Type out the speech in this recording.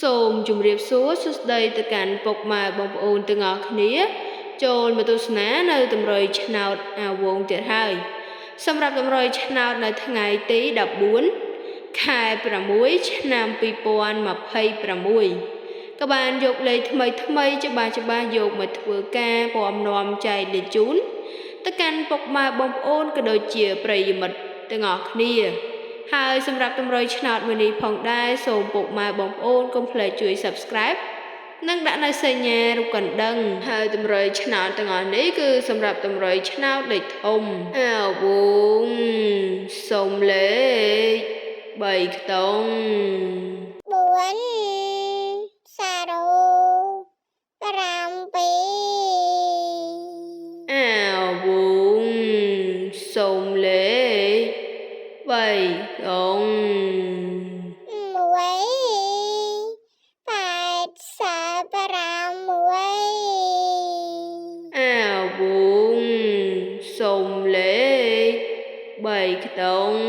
សូមជម្រាបសួរសួស្តីទៅកាន់ពុកម៉ែបងប្អូនទាំងអស់គ្នាចូលមកទស្សនានៅតម្រុយឆ្នោតអាវងទៀតហើយសម្រាប់តម្រុយឆ្នោតនៅថ្ងៃទី14ខែ6ឆ្នាំ2026ក៏បានយកលេខថ្មីច្បាស់យកមកធ្វើការពំនាំចែកលេខជូនទៅកាន់ពុកម៉ែបងប្អូនក៏ដូចជាប្រិយមិត្តទាំងអស់គ្នាហើយសម្រាប់តម្រុយឆ្នោតមួយនេះផងដែរសូមពុកម៉ែបងប្អូនកុំភ្លេចជួយ Subscribe និងដាក់នៅសញ្ញារូបកណ្ដឹងហើយតម្រុយឆ្នោតទាំងអស់នេះគឺសម្រាប់តម្រុយឆ្នោតលេខធំអាវងសូមលេខ3ខ្ទង់4សារ៉ូ7អាវងសូមលេខ3ខ្ទង់អាវងសូមលេខ3ខ្ទង់